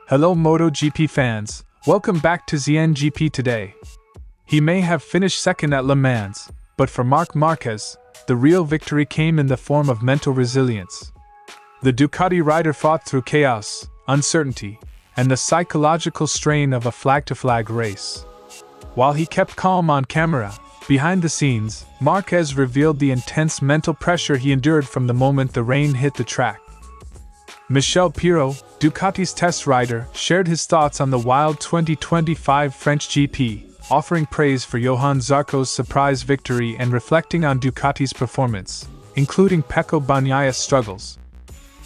Hello Moto GP fans, welcome back to ZNGP today. He may have finished second at Le Mans, but for Marc Marquez, the real victory came in the form of mental resilience. The Ducati rider fought through chaos, uncertainty, and the psychological strain of a flag-to-flag race. While he kept calm on camera, behind the scenes, Marquez revealed the intense mental pressure he endured from the moment the rain hit the track. Michele Pirro, Ducati's test rider, shared his thoughts on the wild 2025 French GP, offering praise for Johann Zarco's surprise victory and reflecting on Ducati's performance, including Pecco Bagnaia's struggles.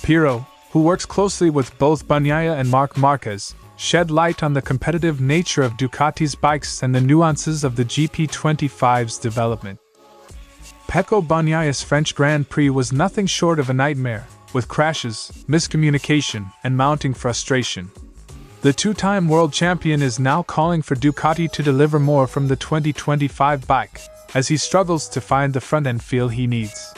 Pirro, who works closely with both Bagnaia and Marc Márquez, shed light on the competitive nature of Ducati's bikes and the nuances of the GP25's development. Pecco Bagnaia's French Grand Prix was nothing short of a nightmare, with crashes, miscommunication, and mounting frustration. The two-time world champion is now calling for Ducati to deliver more from the 2025 bike, as he struggles to find the front-end feel he needs.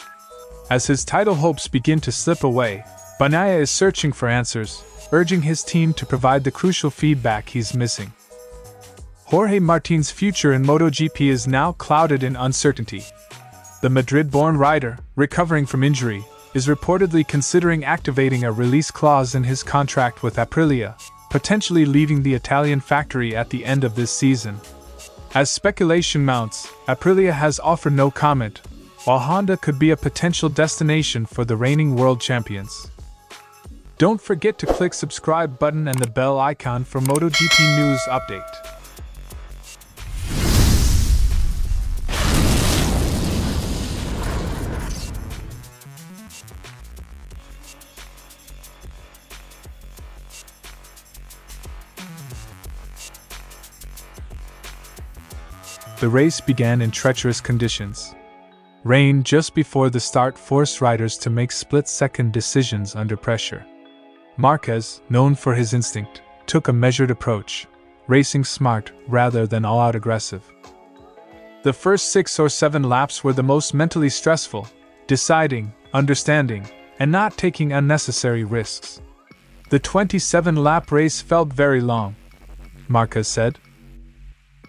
As his title hopes begin to slip away, Bagnaia is searching for answers, urging his team to provide the crucial feedback he's missing. Jorge Martin's future in MotoGP is now clouded in uncertainty. The Madrid-born rider, recovering from injury, is reportedly considering activating a release clause in his contract with Aprilia, potentially leaving the Italian factory at the end of this season. As speculation mounts, Aprilia has offered no comment, while Honda could be a potential destination for the reigning world champions. Don't forget to click subscribe button and the bell icon for MotoGP news update. The race began in treacherous conditions. Rain just before the start forced riders to make split-second decisions under pressure. Marquez, known for his instinct, took a measured approach, racing smart rather than all-out aggressive. The first 6 or 7 laps were the most mentally stressful, deciding, understanding, and not taking unnecessary risks. The 27-lap race felt very long, Marquez said.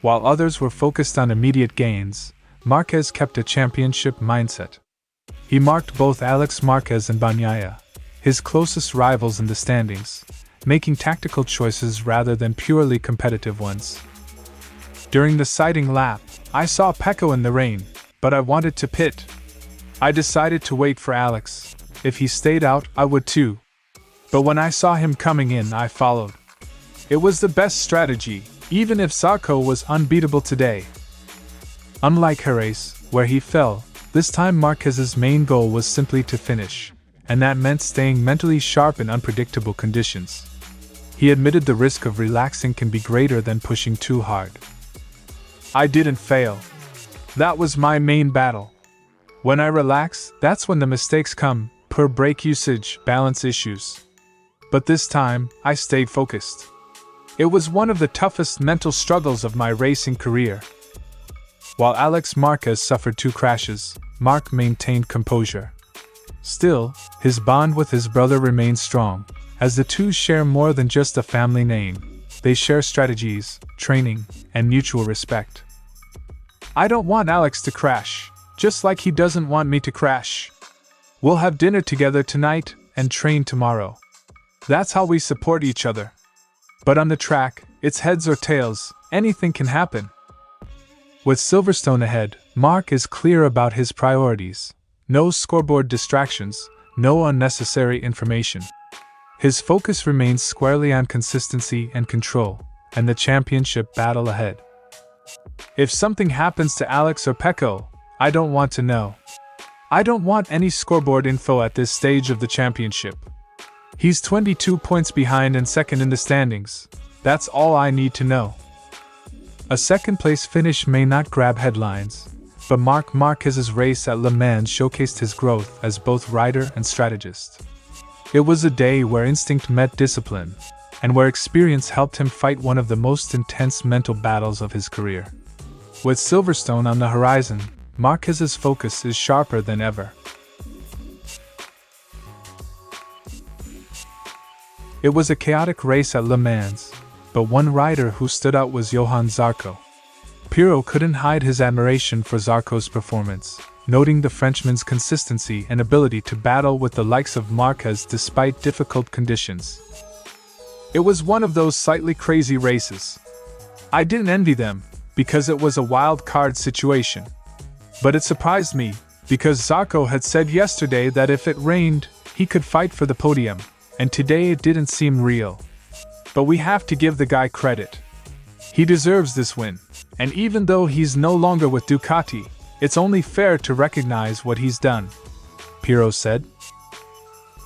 While others were focused on immediate gains, Marquez kept a championship mindset. He marked both Alex Marquez and Bagnaia, his closest rivals in the standings, making tactical choices rather than purely competitive ones. During the sighting lap, I saw Pecco in the rain, but I wanted to pit. I decided to wait for Alex. If he stayed out, I would too. But when I saw him coming in, I followed. It was the best strategy, even if Zarco was unbeatable today. Unlike Jerez, where he fell, this time Marquez's main goal was simply to finish, and that meant staying mentally sharp in unpredictable conditions. He admitted the risk of relaxing can be greater than pushing too hard. I didn't fail. That was my main battle. When I relax, that's when the mistakes come, poor brake usage, balance issues. But this time, I stayed focused. It was one of the toughest mental struggles of my racing career. While Alex Marquez suffered 2 crashes, Marc maintained composure. Still, his bond with his brother remains strong, as the two share more than just a family name. They share strategies, training, and mutual respect. I don't want Alex to crash, just like he doesn't want me to crash. We'll have dinner together tonight and train tomorrow. That's how we support each other. But on the track, it's heads or tails, anything can happen. With Silverstone ahead, Marc is clear about his priorities. No scoreboard distractions, no unnecessary information. His focus remains squarely on consistency and control, and the championship battle ahead. If something happens to Alex or Pecco, I don't want to know. I don't want any scoreboard info at this stage of the championship. He's 22 points behind and second in the standings. That's all I need to know. A second-place finish may not grab headlines, but Marc Márquez's race at Le Mans showcased his growth as both rider and strategist. It was a day where instinct met discipline, and where experience helped him fight one of the most intense mental battles of his career. With Silverstone on the horizon, Marquez's focus is sharper than ever. It was a chaotic race at Le Mans, but one rider who stood out was Johann Zarco. Pirro couldn't hide his admiration for Zarco's performance, noting the Frenchman's consistency and ability to battle with the likes of Marquez despite difficult conditions. It was one of those slightly crazy races. I didn't envy them, because it was a wild card situation. But it surprised me, because Zarco had said yesterday that if it rained, he could fight for the podium, and today it didn't seem real. But we have to give the guy credit. He deserves this win, and even though he's no longer with Ducati, it's only fair to recognize what he's done, Pirro said.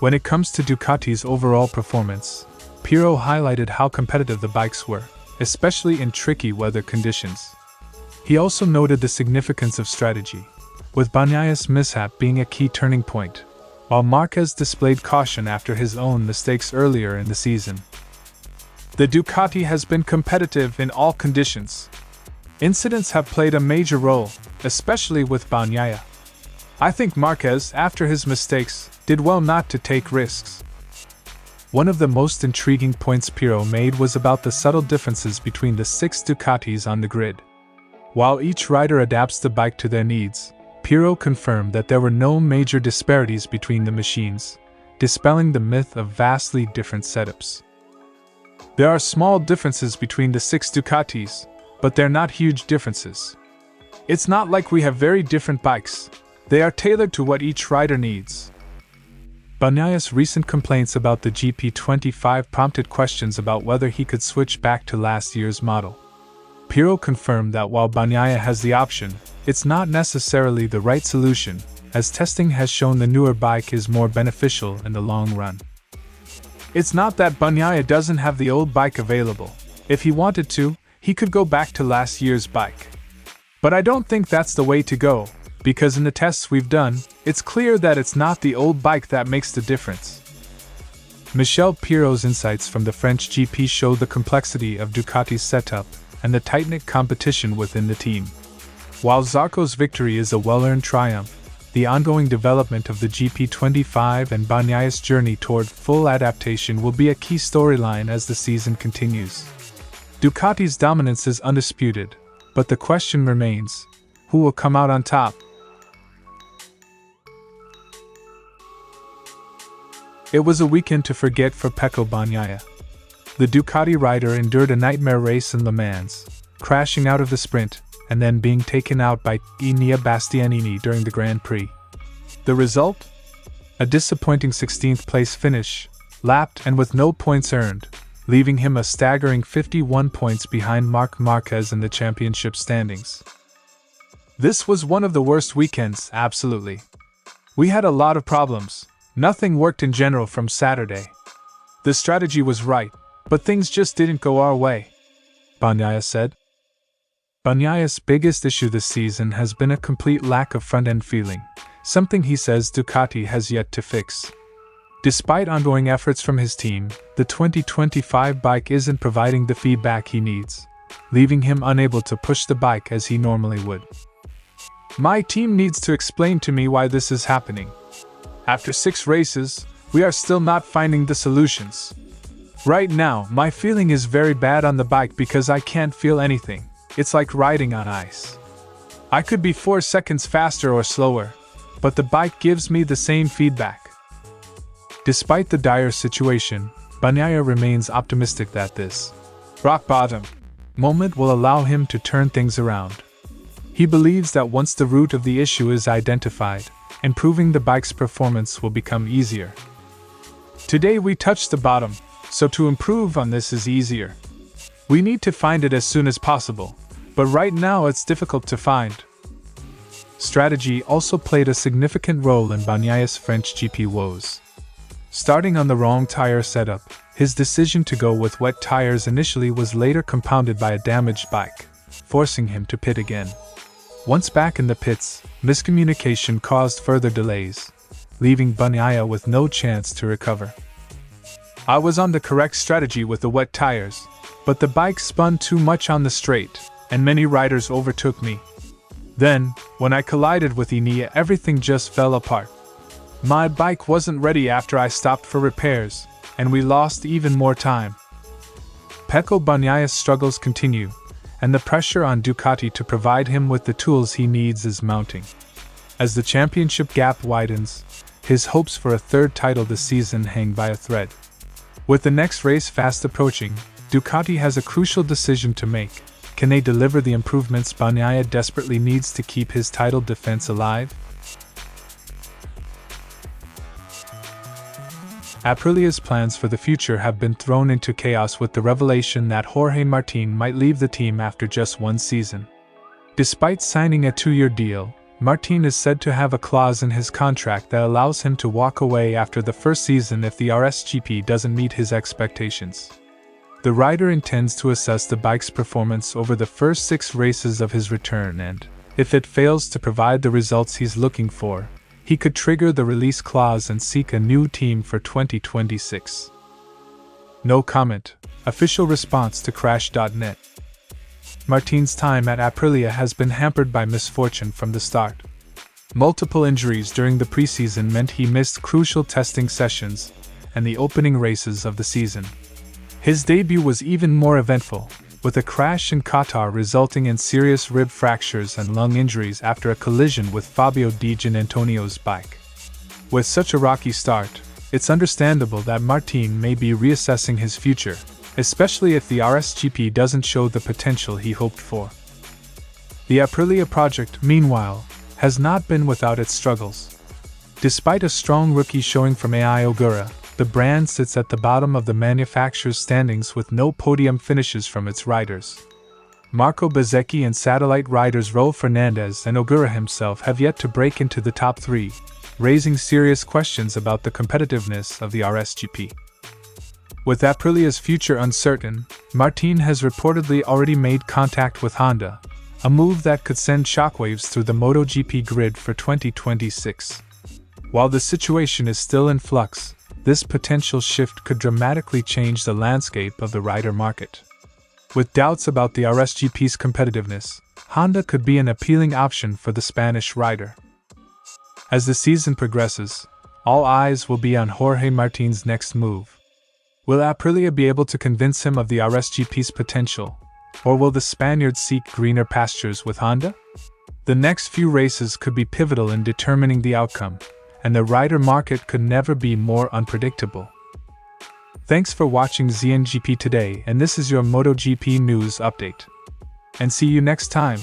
When it comes to Ducati's overall performance, Pirro highlighted how competitive the bikes were, especially in tricky weather conditions. He also noted the significance of strategy, with Bagnaia's mishap being a key turning point, while Marquez displayed caution after his own mistakes earlier in the season. The Ducati has been competitive in all conditions. Incidents have played a major role, especially with Bagnaia. I think Marquez, after his mistakes, did well not to take risks. One of the most intriguing points Pirro made was about the subtle differences between the 6 Ducatis on the grid. While each rider adapts the bike to their needs, Pirro confirmed that there were no major disparities between the machines, dispelling the myth of vastly different setups. There are small differences between the 6 Ducatis, but they're not huge differences. It's not like we have very different bikes, they are tailored to what each rider needs. Bagnaia's recent complaints about the GP25 prompted questions about whether he could switch back to last year's model. Pirro confirmed that while Bagnaia has the option, it's not necessarily the right solution, as testing has shown the newer bike is more beneficial in the long run. It's not that Bagnaia doesn't have the old bike available. If he wanted to, he could go back to last year's bike. But I don't think that's the way to go, because in the tests we've done, it's clear that it's not the old bike that makes the difference. Michele Pirro's insights from the French GP showed the complexity of Ducati's setup and the tight-knit competition within the team. While Zarco's victory is a well-earned triumph, the ongoing development of the GP25 and Bagnaia's journey toward full adaptation will be a key storyline as the season continues. Ducati's dominance is undisputed, but the question remains, who will come out on top? It was a weekend to forget for Pecco Bagnaia. The Ducati rider endured a nightmare race in Le Mans, crashing out of the sprint, and then being taken out by Enea Bastianini during the Grand Prix. The result? A disappointing 16th place finish, lapped and with no points earned, leaving him a staggering 51 points behind Marc Márquez in the championship standings. This was one of the worst weekends, absolutely. We had a lot of problems. Nothing worked in general from Saturday. The strategy was right, but things just didn't go our way, Bagnaia said. Bagnaia's biggest issue this season has been a complete lack of front-end feeling, something he says Ducati has yet to fix. Despite ongoing efforts from his team, the 2025 bike isn't providing the feedback he needs, leaving him unable to push the bike as he normally would. My team needs to explain to me why this is happening. After 6 races, we are still not finding the solutions. Right now, my feeling is very bad on the bike because I can't feel anything. It's like riding on ice. I could be 4 seconds faster or slower, but the bike gives me the same feedback. Despite the dire situation, Bagnaia remains optimistic that this rock bottom moment will allow him to turn things around. He believes that once the root of the issue is identified, improving the bike's performance will become easier. Today we touched the bottom, so to improve on this is easier. We need to find it as soon as possible, but right now it's difficult to find. Strategy also played a significant role in Bagnaia's French GP woes. Starting on the wrong tire setup, his decision to go with wet tires initially was later compounded by a damaged bike, forcing him to pit again. Once back in the pits, miscommunication caused further delays, leaving Bagnaia with no chance to recover. I was on the correct strategy with the wet tires, but the bike spun too much on the straight, and many riders overtook me. Then, when I collided with Enea, everything just fell apart. My bike wasn't ready after I stopped for repairs, and we lost even more time. Pecco Bagnaia's struggles continue, and the pressure on Ducati to provide him with the tools he needs is mounting. As the championship gap widens, his hopes for a third title this season hang by a thread. With the next race fast approaching, Ducati has a crucial decision to make. Can they deliver the improvements Bagnaia desperately needs to keep his title defense alive? Aprilia's plans for the future have been thrown into chaos with the revelation that Jorge Martin might leave the team after just one season. Despite signing a 2-year deal, Martin is said to have a clause in his contract that allows him to walk away after the first season if the RSGP doesn't meet his expectations. The rider intends to assess the bike's performance over the first 6 races of his return, and, if it fails to provide the results he's looking for, he could trigger the release clause and seek a new team for 2026. No comment. Official response to Crash.net. Martin's time at Aprilia has been hampered by misfortune from the start. Multiple injuries during the preseason meant he missed crucial testing sessions and the opening races of the season. His debut was even more eventful, with a crash in Qatar resulting in serious rib fractures and lung injuries after a collision with Fabio Di Giannantonio's bike. With such a rocky start, it's understandable that Martin may be reassessing his future, especially if the RSGP doesn't show the potential he hoped for. The Aprilia project, meanwhile, has not been without its struggles. Despite a strong rookie showing from AI Ogura, the brand sits at the bottom of the manufacturer's standings with no podium finishes from its riders. Marco Bezzecchi and satellite riders Raul Fernandez and Ogura himself have yet to break into the top 3, raising serious questions about the competitiveness of the RSGP. With Aprilia's future uncertain, Martin has reportedly already made contact with Honda, a move that could send shockwaves through the Moto GP grid for 2026. While the situation is still in flux, this potential shift could dramatically change the landscape of the rider market. With doubts about the RSGP's competitiveness, Honda could be an appealing option for the Spanish rider. As the season progresses, all eyes will be on Jorge Martin's next move. Will Aprilia be able to convince him of the RSGP's potential, or will the Spaniard seek greener pastures with Honda? The next few races could be pivotal in determining the outcome, and the rider market could never be more unpredictable. Thanks for watching ZNGP today, and this is your MotoGP news update. And see you next time.